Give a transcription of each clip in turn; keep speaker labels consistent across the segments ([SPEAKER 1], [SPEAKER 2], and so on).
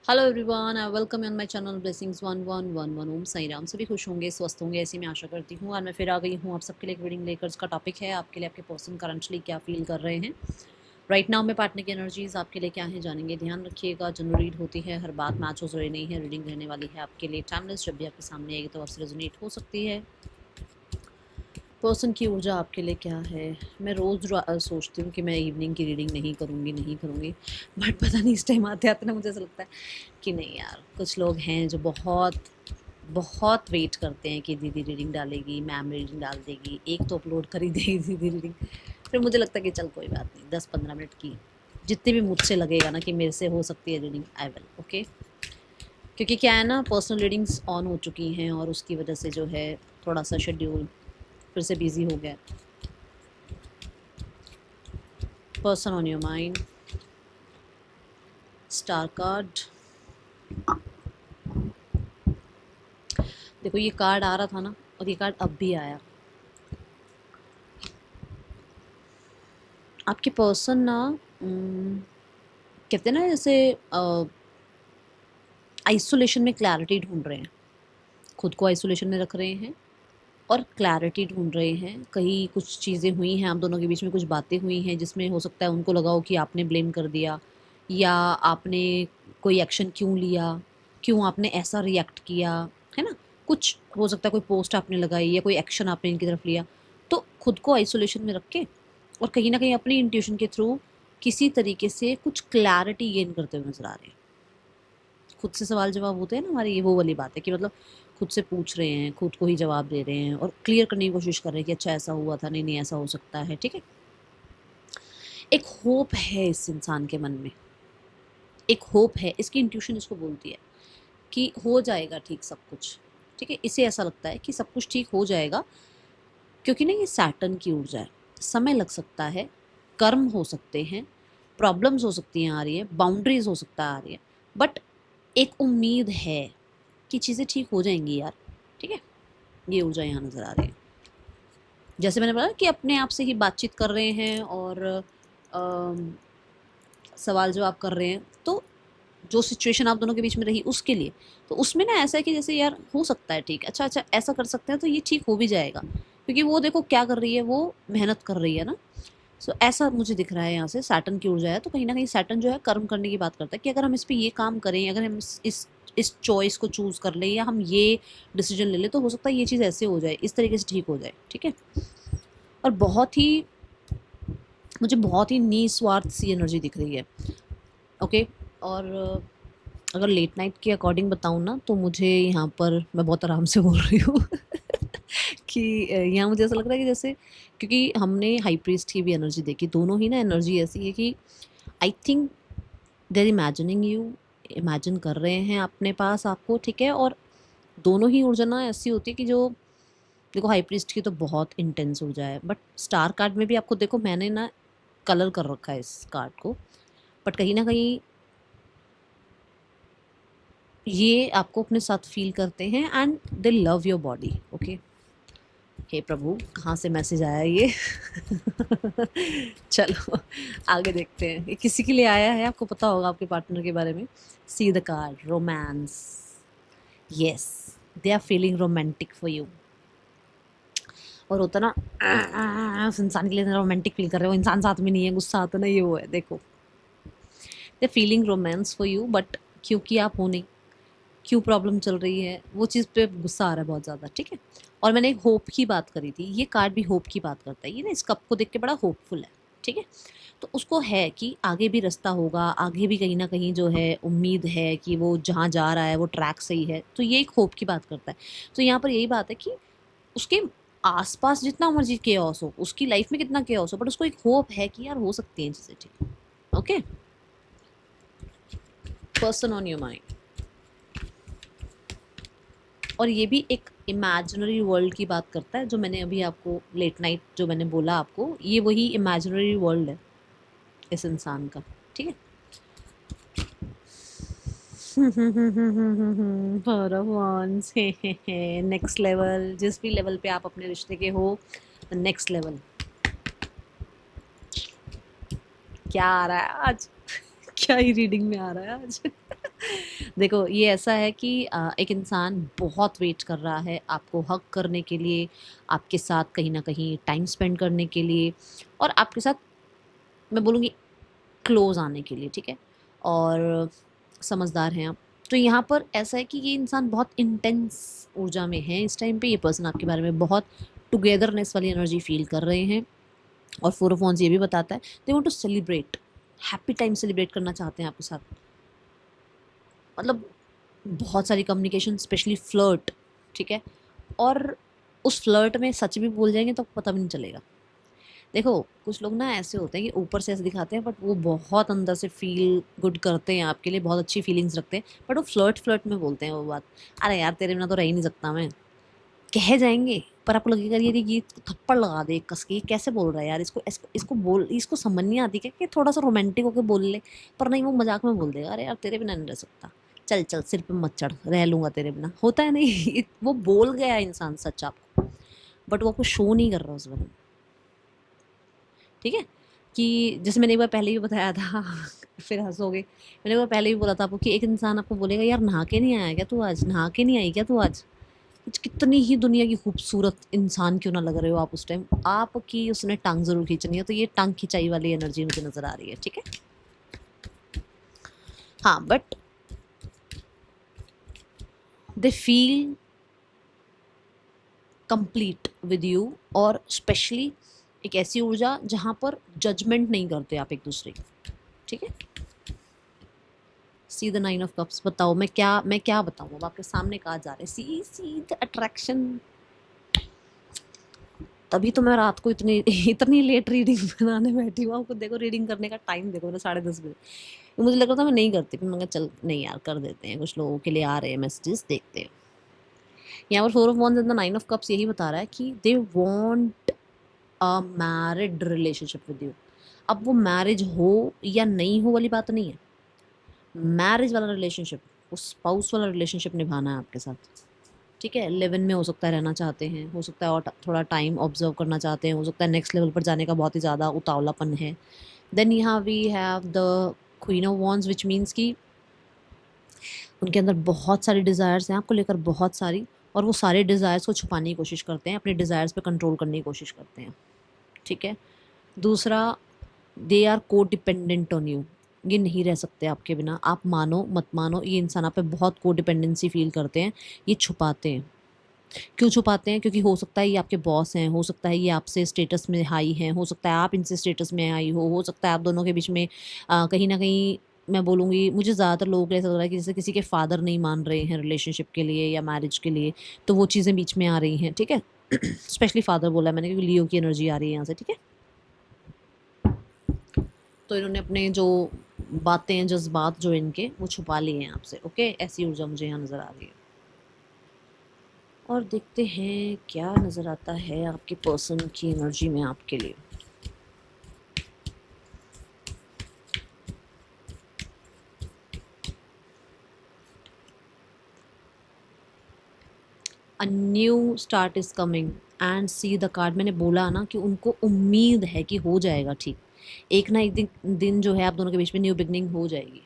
[SPEAKER 1] Hello everyone, I welcome on my channel blessings 1111। ओम साई राम। सभी खुश होंगे, स्वस्थ होंगे, ऐसी मैं आशा करती हूँ। और मैं फिर आ गई हूँ आप सबके लिए एक रीडिंग लेकर। इसका टॉपिक है आपके लिए आपके पर्सन करंटली क्या फील कर रहे हैं राइट नाउ में। पार्टनर की एनर्जीज आपके लिए क्या है जानेंगे। ध्यान रखिएगा, जनरल रीड होती है, हर बात मैच हो जरूरी नहीं है। रीडिंग रहने वाली है आपके लिए टाइमलेस। जब भी आपके सामने आएगी तो आपसे रेजोनेट हो सकती है। पर्सन की ऊर्जा आपके लिए क्या है। मैं रोज़ सोचती हूँ कि मैं इवनिंग की रीडिंग नहीं करूँगी, बट पता नहीं इस टाइम आते आते ना मुझे ऐसा लगता है कि नहीं यार, कुछ लोग हैं जो बहुत बहुत वेट करते हैं कि दीदी रीडिंग डालेगी, मैम रीडिंग डाल देगी, एक तो अपलोड कर ही देगी दीदी रीडिंग। फिर मुझे लगता है कि चल कोई बात नहीं, 10-15 मिनट की जितनी भी मुझसे लगेगा ना कि मेरे से हो सकती है रीडिंग, आई विल ओके। क्योंकि क्या है ना, पर्सनल रीडिंग्स ऑन हो चुकी हैं और उसकी वजह से जो है थोड़ा सा शेड्यूल फिर से बिजी हो गया। Person on your mind, star card. देखो ये कार्ड आ रहा था ना, और ये कार्ड अब भी आया। आपके पर्सन ना कहते हैं ना, जैसे आइसोलेशन में क्लैरिटी ढूंढ रहे हैं, खुद को आइसोलेशन में रख रहे हैं और क्लैरिटी ढूंढ रहे हैं। कहीं कुछ चीज़ें हुई हैं, आप दोनों के बीच में कुछ बातें हुई हैं जिसमें हो सकता है उनको लगा हो कि आपने ब्लेम कर दिया, या आपने कोई एक्शन क्यों लिया, क्यों आपने ऐसा रिएक्ट किया, है ना। कुछ हो सकता है, कोई पोस्ट आपने लगाई या कोई एक्शन आपने इनकी तरफ लिया। तो खुद को आइसोलेशन में रख के और कहीं ना कहीं अपनी इंट्यूशन के थ्रू किसी तरीके से कुछ क्लैरिटी गेन करते हुए नजर आ रहे हैं। खुद से सवाल जवाब होते हैं ना हमारे, ये वो वाली बात है कि मतलब खुद से पूछ रहे हैं, खुद को ही जवाब दे रहे हैं और क्लियर करने की कोशिश कर रहे हैं कि अच्छा ऐसा हुआ था, नहीं नहीं ऐसा हो सकता है, ठीक है। एक होप है इस इंसान के मन में, एक होप है, इसकी इंट्यूशन इसको बोलती है कि हो जाएगा ठीक सब कुछ, ठीक है। इसे ऐसा लगता है कि सब कुछ ठीक हो जाएगा, क्योंकि ना ये सैटर्न की ऊर्जा है। समय लग सकता है, कर्म हो सकते हैं, प्रॉब्लम्स हो सकती हैं आ रही है, बाउंड्रीज हो सकता है आ रही है, बट एक उम्मीद है कि चीज़ें ठीक हो जाएंगी यार, ठीक है। ये ऊर्जा यहाँ नज़र आ रही है। जैसे मैंने बोला कि अपने आप से ही बातचीत कर रहे हैं और अम, सवाल जवाब कर रहे हैं, तो जो सिचुएशन आप दोनों के बीच में रही उसके लिए, तो उसमें ना ऐसा है कि जैसे यार हो सकता है ठीक, अच्छा अच्छा ऐसा कर सकते हैं तो ये ठीक हो भी जाएगा, क्योंकि वो देखो क्या कर रही है, वो मेहनत कर रही है ना। सो ऐसा मुझे दिख रहा है यहाँ से। सैटर्न की ऊर्जा है, तो कहीं ना कहीं सैटर्न जो है कर्म करने की बात करता है कि अगर हम इस पे ये काम करें, अगर हम इस चॉइस को चूज कर लें या हम ये डिसीजन ले लें, तो हो सकता है ये चीज़ ऐसे हो जाए, इस तरीके से ठीक हो जाए, ठीक है। और बहुत ही मुझे बहुत ही निस्वार्थ सी एनर्जी दिख रही है, ओके। और अगर लेट नाइट के अकॉर्डिंग बताऊँ ना, तो मुझे यहाँ पर, मैं बहुत आराम से बोल रही हूँ कि यहाँ मुझे ऐसा लग रहा है कि जैसे, क्योंकि हमने हाई प्रीस्ट की भी एनर्जी देखी, दोनों ही ना एनर्जी ऐसी है कि I think there imagining you, imagine कर रहे हैं अपने पास आपको, ठीक है। और दोनों ही ऊर्जा ना ऐसी होती है कि जो, देखो हाई प्रीस्ट की तो बहुत इंटेंस ऊर्जा है, बट स्टार कार्ड में भी आपको देखो मैंने ना कलर कर रखा है इस कार्ड को, बट कहीं ना कहीं ये आपको अपने साथ फील करते हैं and they love your body, okay. हे प्रभु, कहाँ से मैसेज आया ये चलो आगे देखते हैं, ये किसी के लिए आया है, आपको पता होगा आपके पार्टनर के बारे में। See the card romance, yes, they are feeling romantic for you. और होता ना उस इंसान के लिए रोमांटिक फील कर रहे हो, इंसान साथ में नहीं है, गुस्सा आता ना, ये वो है, देखो they feeling romance for you, but क्योंकि आप हो नहीं, क्यों प्रॉब्लम चल रही है, वो चीज़ पे गुस्सा आ रहा है बहुत ज़्यादा, ठीक है। और मैंने एक होप की बात करी थी, ये कार्ड भी होप की बात करता है, ये ना इस कप को देख के बड़ा होपफुल है, ठीक है। तो उसको है कि आगे भी रास्ता होगा, आगे भी कहीं ना कहीं जो है उम्मीद है कि वो जहाँ जा रहा है वो ट्रैक सही है, तो ये एक होप की बात करता है। तो यहाँ पर यही बात है कि उसके आसपास जितना मर्जी केओस हो, उसकी लाइफ में कितना केओस हो, बट उसको एक होप है कि यार हो सकती हैं चीज़ें ठीक, okay. Person on your mind, और ये भी एक इमेजिनरी वर्ल्ड की बात करता है, जो मैंने अभी आपको लेट नाइट जो मैंने बोला आपको, ये वही इमेजिनरी वर्ल्ड है इस इंसान का, ठीक है। नेक्स्ट लेवल, जिस भी लेवल पे आप अपने रिश्ते के हो, नेक्स्ट लेवल। क्या आ रहा है आज क्या ही रीडिंग में आ रहा है आज देखो ये ऐसा है कि एक इंसान बहुत वेट कर रहा है आपको हग करने के लिए, आपके साथ कहीं न कहीं टाइम स्पेंड करने के लिए और आपके साथ मैं बोलूँगी क्लोज़ आने के लिए, ठीक है? और समझदार हैं आप। तो यहाँ पर ऐसा है कि ये इंसान बहुत इंटेंस ऊर्जा में है इस टाइम पे, ये पर्सन आपके बारे में बहुत टुगेदरनेस वाली एनर्जी फ़ील कर रहे हैं और फोर ऑफ वांड्स ये भी बताता है they want to celebrate, happy time celebrate करना चाहते हैं आपके साथ। मतलब बहुत सारी कम्युनिकेशन स्पेशली फ्लर्ट, ठीक है? और उस फ्लर्ट में सच भी बोल जाएँगे तो पता भी नहीं चलेगा। देखो कुछ लोग ना ऐसे होते हैं कि ऊपर से ऐसे दिखाते हैं बट वो बहुत अंदर से फील गुड करते हैं आपके लिए, बहुत अच्छी फीलिंग्स रखते हैं, बट वो फ्लर्ट फ्लर्ट में बोलते हैं वो बात, अरे यार तेरे बिना तो रह ही नहीं सकता मैं, कह जाएंगे पर आपको लगेगा ये थप्पड़ लगा दे कस के, ये कैसे बोल रहा है यार, इसको बोल, इसको समझ नहीं आती क्या कि थोड़ा सा रोमांटिक होकर बोल ले, पर नहीं वो मजाक में बोल देगा, अरे यार तेरे बिना नहीं रह सकता, चल चल सिर पे मत चढ़, रह लूंगा तेरे बिना, होता है नहीं वो बोल गया इंसान सच आपको, बट वो आपको शो नहीं कर रहा उस वक्त, ठीक है? कि जैसे मैंने एक बार पहले भी बताया था फिर हँसोगे, मैंने एक बार पहले भी बोला था आपको कि एक इंसान आपको बोलेगा यार नहा के नहीं आया क्या तू आज, नहा के नहीं आई क्या तू आज, कितनी ही दुनिया की खूबसूरत इंसान क्यों ना लग रहे हो आप उस टाइम, आपकी उसने टांग ज़रूर खींचनी है, तो ये टांग खिंचाई वाली एनर्जी मुझे नज़र आ रही है, ठीक है? हाँ but they feel complete with you, और स्पेशली एक ऐसी ऊर्जा जहाँ पर जजमेंट नहीं करते आप एक दूसरे की, ठीक है? See the nine of cups, बताओ मैं क्या बताऊँ, अब आपके सामने कहा जा रहा है, सी द अट्रैक्शन। तभी तो मैं रात को इतनी इतनी लेट रीडिंग बनाने बैठी हूँ, आपको देखो रीडिंग करने का टाइम देखो ना 10:30 बजे, मुझे लग रहा था मैं नहीं करती, फिर मैं चल नहीं यार कर देते हैं, कुछ लोगों के लिए आ रहे हैं मैसेजेस, देखते हैं। यहाँ पर four of wands and the nine of cups यही बता रहा है कि they want a married relationship with you. अब वो मैरिज हो या नहीं हो वाली बात नहीं है, मैरिज वाला रिलेशनशिप, उस स्पाउस वाला रिलेशनशिप निभाना है आपके साथ, ठीक है? लिव इन में हो सकता है रहना चाहते हैं, हो सकता है और थोड़ा टाइम ऑब्जर्व करना चाहते हैं, हो सकता है नेक्स्ट लेवल पर जाने का बहुत ही ज़्यादा उतावलापन है। देन यहाँ we have the queen of wands which means कि उनके अंदर बहुत सारी डिज़ायर्स हैं आपको लेकर, बहुत सारी, और वो सारे डिज़ायर्स को छुपाने की कोशिश करते हैं, अपने डिज़ायर्स पे कंट्रोल करने की कोशिश करते हैं, ठीक है? दूसरा, दे आर को डिपेंडेंट ऑन यू, ये नहीं रह सकते आपके बिना, आप मानो मत मानो ये इंसान आप पे बहुत को डिपेंडेंसी फील करते हैं, ये छुपाते हैं। क्यों छुपाते हैं? क्योंकि हो सकता है ये आपके बॉस हैं, हो सकता है ये आपसे स्टेटस में हाई हैं, हो सकता है आप इनसे स्टेटस में हाई हो सकता है आप दोनों के बीच में कहीं न कहीं, मैं बोलूँगी मुझे ज़्यादातर लोगों को ऐसा लग रहा है कि जैसे किसी के फादर नहीं मान रहे हैं रिलेशनशिप के लिए या मैरिज के लिए, तो वो चीज़ें बीच में आ रही हैं, ठीक है? स्पेशली फादर बोला है मैंने क्योंकि लियो की एनर्जी आ रही है यहाँ से, ठीक है? तो इन्होंने अपने जो बातें हैं, जज़्बात जो इनके, वो छुपा लिए हैं आपसे, ओके? ऐसी ऊर्जा मुझे यहाँ नज़र आ रही है। और देखते हैं क्या नज़र आता है आपके पर्सन की एनर्जी में आपके लिए। A new start is coming and C the card, मैंने बोला ना कि उनको उम्मीद है कि हो जाएगा ठीक, एक ना एक दिन जो है आप दोनों के बीच में न्यू बिगनिंग हो जाएगी।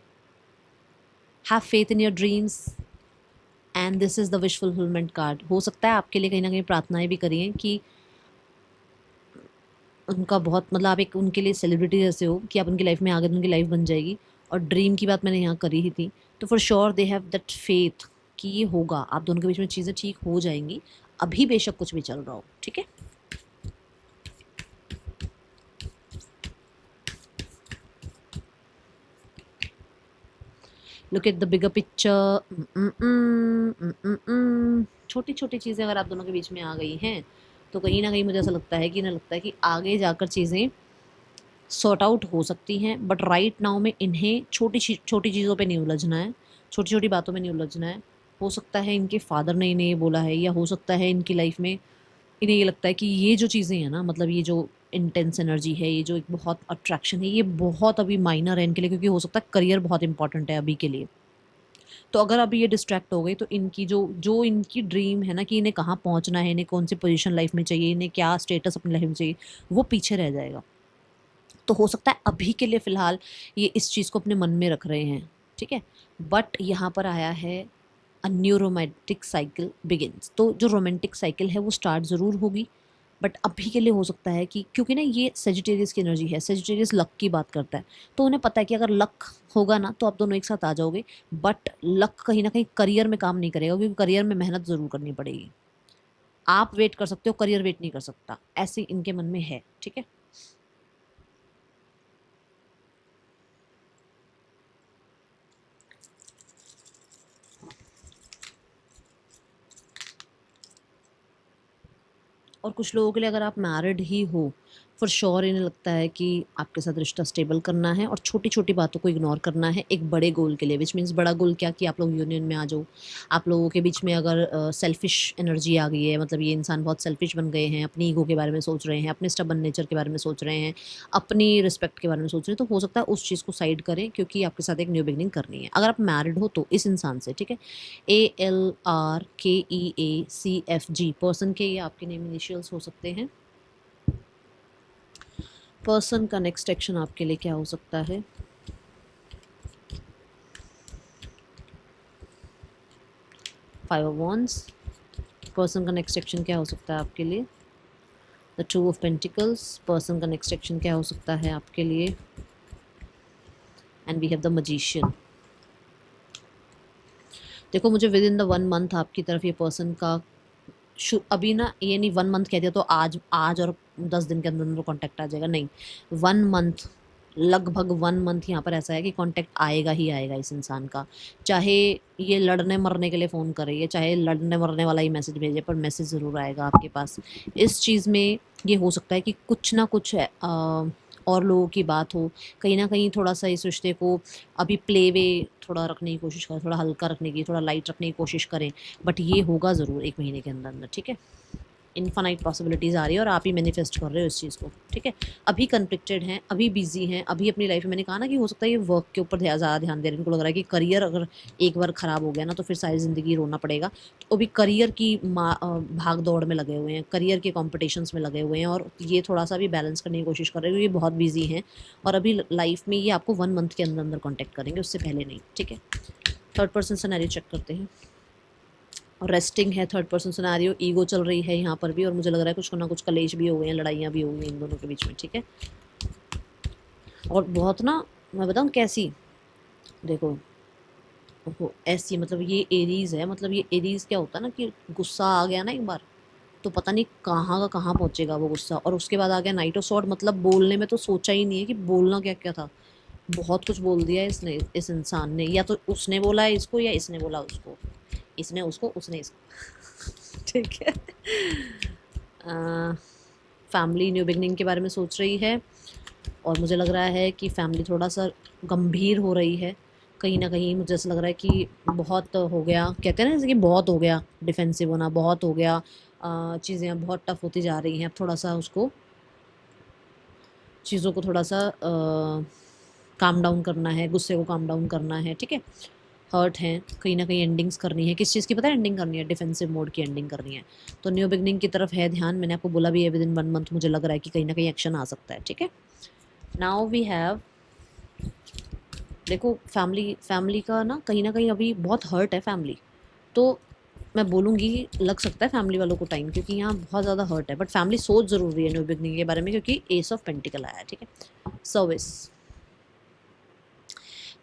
[SPEAKER 1] Have faith in your dreams and this is the wish fulfilment card. हो सकता है आपके लिए कहीं ना कहीं प्रार्थनाएं भी करी हैं कि उनका बहुत, मतलब आप एक उनके लिए सेलिब्रिटी जैसे हो कि आप उनकी लाइफ में आ गए तो उनकी लाइफ बन जाएगी, और ड्रीम की बात मैंने यहाँ करी ही थी, तो for sure they have that faith कि ये होगा, आप दोनों के बीच में चीज़ें ठीक हो जाएंगी, अभी बेशक कुछ भी चल रहा हो, ठीक है? Look at the bigger picture. छोटी छोटी चीज़ें अगर आप दोनों के बीच में आ गई हैं तो कहीं ना कहीं मुझे ऐसा लगता है कि आगे जाकर चीज़ें सॉर्ट आउट हो सकती हैं, बट राइट नाउ में इन्हें छोटी छोटी चीज़ों पे नहीं उलझना है, छोटी छोटी बातों में नहीं उलझना है। हो सकता है इनके फादर ने इन्हें ये बोला है, या हो सकता है इनकी लाइफ में इन्हें ये लगता है कि ये जो चीज़ें हैं ना, मतलब ये जो इंटेंस एनर्जी है, ये जो एक बहुत अट्रैक्शन है, ये बहुत अभी माइनर है इनके लिए, क्योंकि हो सकता है करियर बहुत इंपॉर्टेंट है अभी के लिए। तो अगर अभी ये डिस्ट्रैक्ट हो गई तो इनकी जो जो इनकी ड्रीम है ना कि इन्हें कहाँ पहुँचना है, इन्हें कौन सी पोजीशन लाइफ में चाहिए, इन्हें क्या स्टेटस अपनी लाइफ में चाहिए, वो पीछे रह जाएगा। तो हो सकता है अभी के लिए फ़िलहाल ये इस चीज़ को अपने मन में रख रहे हैं, ठीक है। बट यहाँ पर आया है a new romantic cycle begins, तो जो रोमांटिक साइकिल है वो स्टार्ट ज़रूर होगी, बट अभी के लिए हो सकता है कि क्योंकि ना ये सेजिटेरियस की एनर्जी है, सेजिटेरियस लक की बात करता है, तो उन्हें पता है कि अगर लक होगा ना तो आप दोनों एक साथ आ जाओगे, बट लक कहीं ना कहीं करियर में काम नहीं करेगा, क्योंकि करियर में मेहनत ज़रूर करनी पड़ेगी। आप वेट कर सकते हो, करियर वेट नहीं कर सकता, ऐसे इनके मन में है, ठीक है। और कुछ लोगों के लिए अगर आप मैरिड ही हो, फॉर श्योर इन्हें लगता है कि आपके साथ रिश्ता स्टेबल करना है और छोटी छोटी बातों को इग्नोर करना है एक बड़े गोल के लिए, विच मीन्स बड़ा गोल क्या कि आप लोग यूनियन में आ जाओ। आप लोगों के बीच में अगर सेल्फिश एनर्जी आ गई है, मतलब ये इंसान बहुत सेल्फिश बन गए हैं, अपनी ईगो के बारे में सोच रहे हैं, अपने स्टबन नेचर के बारे में सोच रहे हैं, अपनी रिस्पेक्ट के बारे में सोच रहे हैं, तो हो सकता है उस चीज़ को साइड करें, क्योंकि आपके साथ एक न्यू बिगनिंग करनी है। अगर आप मैरिड हो तो इस इंसान से, ठीक है। ALRKEACFG पर्सन के ये आपके नेम इनिशियल्स हो सकते हैं। पर्सन का नेक्स्ट एक्शन आपके लिए क्या हो सकता है? Five of wands. पर्सन का नेक्स्ट एक्शन क्या हो सकता है आपके लिए? The two of pentacles. Person का नेक्स्ट एक्शन क्या हो सकता है आपके लिए? And we have the magician. देखो, मुझे विद इन द 1 मंथ आपकी तरफ ये पर्सन का अभी ना, ये नहीं 1 मंथ कह दिया तो आज आज और 10 दिन के अंदर अंदर कॉन्टैक्ट आ जाएगा, नहीं। 1 मंथ, लगभग 1 मंथ यहाँ पर ऐसा है कि कांटेक्ट आएगा ही आएगा इस इंसान का। चाहे ये लड़ने मरने के लिए फ़ोन करे, या चाहे लड़ने मरने वाला ही मैसेज भेजे, पर मैसेज ज़रूर आएगा आपके पास। इस चीज़ में ये हो सकता है कि कुछ ना कुछ है, और लोगों की बात हो, कहीं ना कहीं थोड़ा सा इस रिश्ते को अभी प्ले वे थोड़ा रखने की कोशिश करें, थोड़ा हल्का रखने की, थोड़ा लाइट रखने की कोशिश करें, बट ये होगा ज़रूर 1 महीने के अंदर अंदर, ठीक है। इनफाइनाइट पॉसिबिलिटीज़ आ रही है और आप ही मैनिफेस्ट कर रहे हो इस चीज़ को, ठीक है। अभी कन्फ्लिक्टेड हैं, अभी बिजी हैं, अभी अपनी लाइफ में, मैंने कहा ना कि हो सकता है ये वर्क के ऊपर ज़्यादा ध्यान दे रहे हैं। इनको लग रहा है कि करियर अगर एक बार ख़राब हो गया ना तो फिर सारी ज़िंदगी रोना पड़ेगा। तो अभी करियर की भाग दौड़ में लगे हुए हैं, करियर के कॉम्पिटिशन्स में लगे हुए हैं, और ये थोड़ा सा भी बैलेंस करने की कोशिश कर रहे हैं, क्योंकि ये बहुत बिजी हैं और अभी लाइफ में ये आपको 1 मंथ के अंदर अंदर कॉन्टैक्ट करेंगे, उससे पहले नहीं, ठीक है। थर्ड पर्सन सिनेरियो चेक करते हैं। और रेस्टिंग है थर्ड पर्सन सिनेरियो, ईगो चल रही है यहाँ पर भी, और मुझे लग रहा है कुछ ना कुछ कलेश भी हो गए हैं, लड़ाइयाँ भी हो गई इन दोनों के बीच में, ठीक है। और बहुत ना, मैं बताऊँ कैसी, देखो, ऐसी, मतलब ये एरीज है, मतलब ये एरीज क्या होता है ना कि गुस्सा आ गया ना एक बार, तो पता नहीं कहाँ का कहाँ पहुँचेगा वो गुस्सा। और उसके बाद आ गया नाइट ऑफ सॉर्ड, मतलब बोलने में तो सोचा ही नहीं है कि बोलना क्या क्या था, बहुत कुछ बोल दिया इसने, इस इंसान ने, या तो उसने बोला है इसको या इसने बोला उसको, इसने उसको, उसने इसको ठीक है। फैमिली न्यू बिगनिंग के बारे में सोच रही है, और मुझे लग रहा है कि फैमिली थोड़ा सा गंभीर हो रही है, कहीं ना कहीं मुझे ऐसा लग रहा है कि बहुत हो गया, कहते हैं ना जैसे कि बहुत हो गया, डिफेंसिव होना बहुत हो गया, चीज़ें बहुत टफ होती जा रही हैं, अब थोड़ा सा उसको, चीज़ों को थोड़ा सा काम डाउन करना है, गुस्से को काम डाउन करना है, ठीक है। हर्ट हैं, कहीं ना कहीं एंडिंग्स करनी है, किस चीज़ की पता है एंडिंग करनी है, डिफेंसिव मोड की एंडिंग करनी है, तो न्यू बिगनिंग की तरफ है ध्यान। मैंने आपको बोला भी है विद इन 1 मंथ मुझे लग रहा है कि कहीं ना कहीं एक्शन आ सकता है, ठीक है। नाउ वी हैव, देखो फैमिली, फैमिली का ना कहीं अभी बहुत हर्ट है फैमिली, तो मैं बोलूँगी लग सकता है फैमिली वालों को टाइम, क्योंकि यहाँ बहुत ज़्यादा हर्ट है, बट फैमिली सोच ज़रूर रही है न्यू बिगनिंग के बारे में, क्योंकि एस ऑफ पेंटिकल आया है, ठीक है। सर्विस,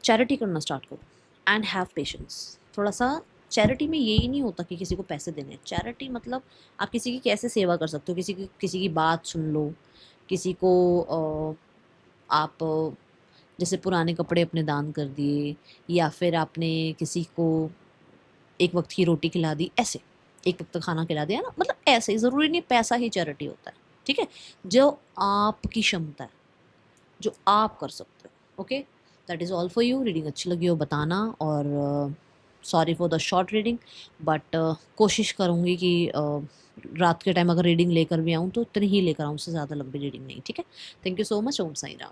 [SPEAKER 1] चैरिटी करना स्टार्ट करो एंड हैव पेशेंस। थोड़ा सा चैरिटी में यही नहीं होता कि किसी को पैसे देने, चैरिटी मतलब आप किसी की कैसे सेवा कर सकते हो, किसी की बात सुन लो, किसी को आप जैसे पुराने कपड़े अपने दान कर दिए, या फिर आपने किसी को एक वक्त की रोटी खिला दी, ऐसे एक वक्त का खाना खिला दिया ना, मतलब ऐसे ही, ज़रूरी नहीं पैसा ही चैरिटी होता है, ठीक है। जो आपकी क्षमता है, जो आप कर सकते हो, okay. That is all for you. Reading अच्छी लगी हो बताना, और sorry for the short reading, but कोशिश करूँगी कि रात के टाइम अगर रीडिंग लेकर भी आऊँ तो इतनी ही लेकर आऊँ, उससे ज़्यादा लंबी रीडिंग नहीं, ठीक है। Thank you so much. Om Sai Ram.